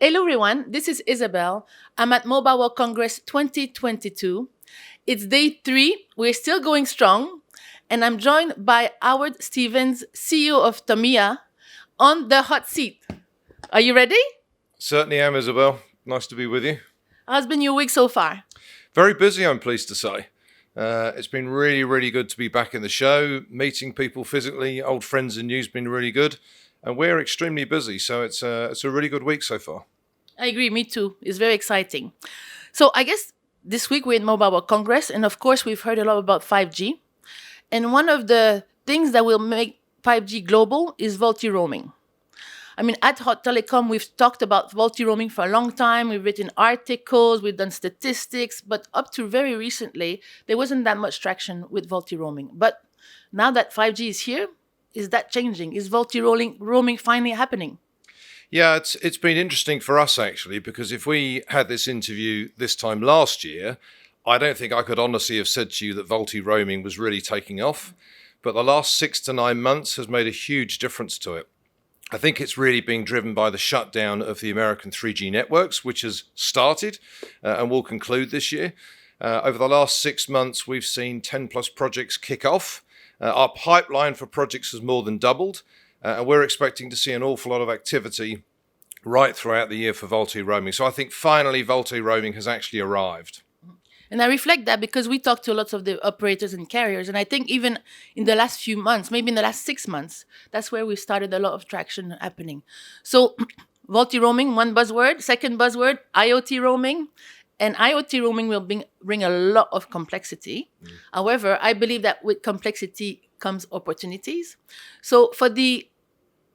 Hello everyone, this is Isabel. I'm at Mobile World Congress 2022. It's day 3, we're still going strong, and I'm joined by Howard Stevens, CEO of TOMIA, on the hot seat. Are you ready? Certainly am, Isabel. Nice to be with you. How's been your week so far? Very busy, I'm pleased to say. It's been really, really good to be back in the show, meeting people physically, old friends and new's been really good, and we're extremely busy, so it's a really good week so far. I agree, me too. It's very exciting. So I guess this week we're in Mobile World Congress, and of course we've heard a lot about 5G. And one of the things that will make 5G global is VoLTE roaming. I mean, at Hot Telecom, we've talked about VoLTE roaming for a long time. We've written articles, we've done statistics, but up to very recently, there wasn't that much traction with VoLTE roaming. But now that 5G is here, is that changing? Is VoLTE roaming finally happening? Yeah, it's been interesting for us actually, because if we had this interview this time last year, I don't think I could honestly have said to you that VoLTE roaming was really taking off. But the last 6 to 9 months has made a huge difference to it. I think it's really being driven by the shutdown of the American 3G networks, which has started and will conclude this year. Over the last 6 months, we've seen 10 plus projects kick off. Our pipeline for projects has more than doubled. And we're expecting to see an awful lot of activity right throughout the year for VoLTE roaming. So I think finally VoLTE roaming has actually arrived. And I reflect that because we talked to lots of the operators and carriers. And I think even in the last few months, maybe in the last 6 months, that's where we started a lot of traction happening. So VoLTE roaming, one buzzword. Second buzzword, IoT roaming. And IoT roaming will bring a lot of complexity. However, I believe that with complexity comes opportunities. So for the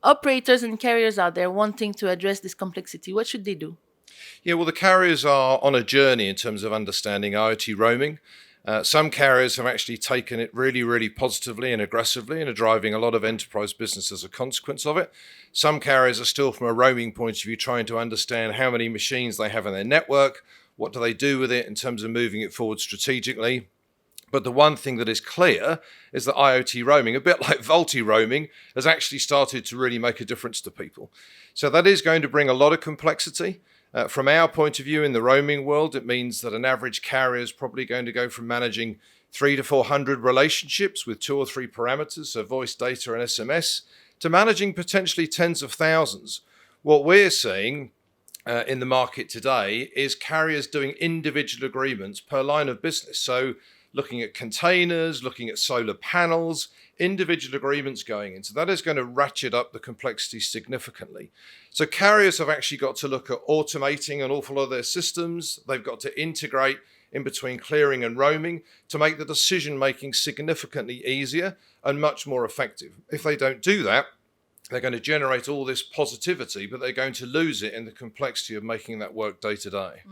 operators and carriers out there wanting to address this complexity, what should they do? Yeah, well, the carriers are on a journey in terms of understanding IoT roaming. Some carriers have actually taken it really, really positively and aggressively and are driving a lot of enterprise business as a consequence of it. Some carriers are still, from a roaming point of view, trying to understand how many machines they have in their network, what do they do with it in terms of moving it forward strategically. But the one thing that is clear is that IoT roaming, a bit like VoLTE roaming, has actually started to really make a difference to people. So that is going to bring a lot of complexity. From our point of view in the roaming world, it means that an average carrier is probably going to go from managing 300 to 400 relationships with 2 or 3 parameters, so voice, data, and SMS, to managing potentially tens of thousands. What we're seeing in the market today is carriers doing individual agreements per line of business. So looking at containers, looking at solar panels, individual agreements going in. So that is going to ratchet up the complexity significantly. So carriers have actually got to look at automating an awful lot of their systems. They've got to integrate in between clearing and roaming to make the decision making significantly easier and much more effective. If they don't do that, they're going to generate all this positivity, but they're going to lose it in the complexity of making that work day to day.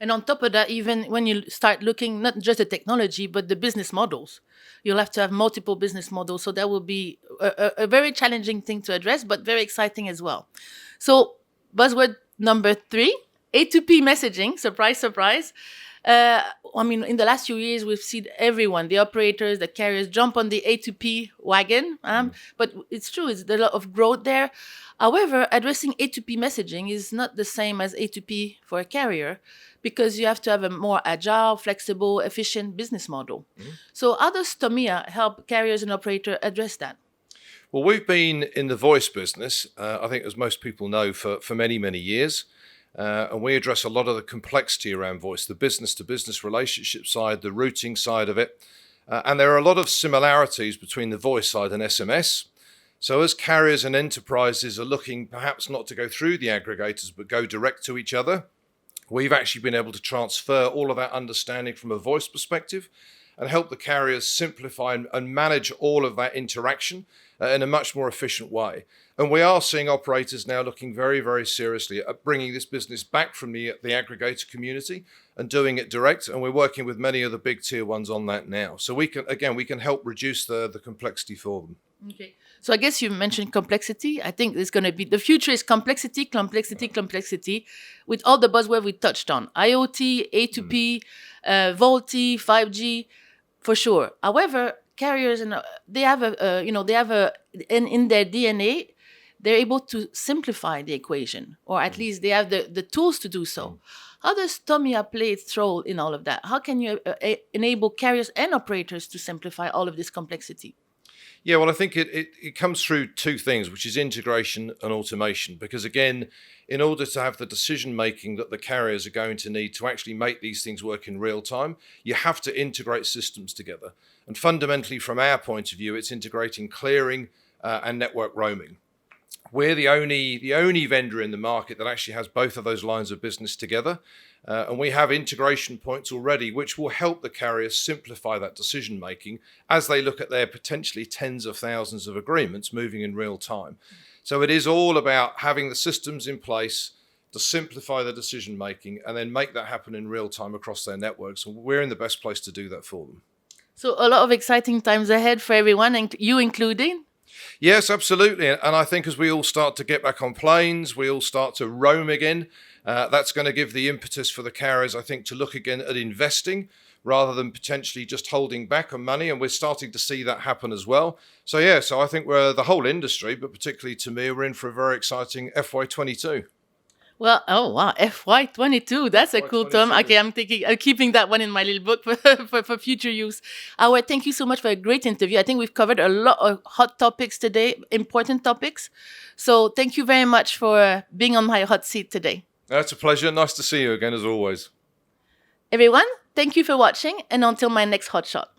And on top of that, even when you start looking, not just the technology, but the business models, you'll have to have multiple business models. So that will be a very challenging thing to address, but very exciting as well. So buzzword number 3, A2P messaging, surprise, surprise. I mean, in the last few years, we've seen everyone, the operators, the carriers, jump on the A2P wagon. But it's true, there's a lot of growth there. However, addressing A2P messaging is not the same as A2P for a carrier, because you have to have a more agile, flexible, efficient business model. So how does TOMIA help carriers and operators address that? Well, we've been in the voice business, I think as most people know, for many, many years. And we address a lot of the complexity around voice, the business-to-business relationship side, the routing side of it. And there are a lot of similarities between the voice side and SMS. So as carriers and enterprises are looking perhaps not to go through the aggregators, but go direct to each other, we've actually been able to transfer all of that understanding from a voice perspective and help the carriers simplify and manage all of that interaction in a much more efficient way. And we are seeing operators now looking very, very seriously at bringing this business back from the aggregator community and doing it direct. And we're working with many of the big tier ones on that now. So we can help reduce the complexity for them. Okay. So I guess you mentioned complexity. I think it's going to be, the future is complexity, with all the buzzwords we touched on. IoT, A2P, VoLTE, 5G, for sure. However, carriers, and in their DNA, they're able to simplify the equation, or at least they have the tools to do so. How does TOMIA play its role in all of that? How can you enable carriers and operators to simplify all of this complexity? Yeah, well, I think it comes through two things, which is integration and automation. Because again, in order to have the decision making that the carriers are going to need to actually make these things work in real time, you have to integrate systems together. And fundamentally, from our point of view, it's integrating clearing and network roaming. We're the only vendor in the market that actually has both of those lines of business together. And we have integration points already, which will help the carriers simplify that decision making as they look at their potentially tens of thousands of agreements moving in real time. So it is all about having the systems in place to simplify the decision making and then make that happen in real time across their networks. And we're in the best place to do that for them. So a lot of exciting times ahead for everyone, and you included. Yes, absolutely. And I think as we all start to get back on planes, we all start to roam again, that's going to give the impetus for the carriers, I think, to look again at investing rather than potentially just holding back on money. And we're starting to see that happen as well. So, yeah, so I think we're the whole industry, but particularly TOMIA, we're in for a very exciting FY22. Well, oh wow, FY22, that's a cool term. Okay, I'm keeping that one in my little book for future use. Howard, thank you so much for a great interview. I think we've covered a lot of hot topics today, important topics. So thank you very much for being on my hot seat today. That's a pleasure. Nice to see you again, as always. Everyone, thank you for watching, and until my next hot shot.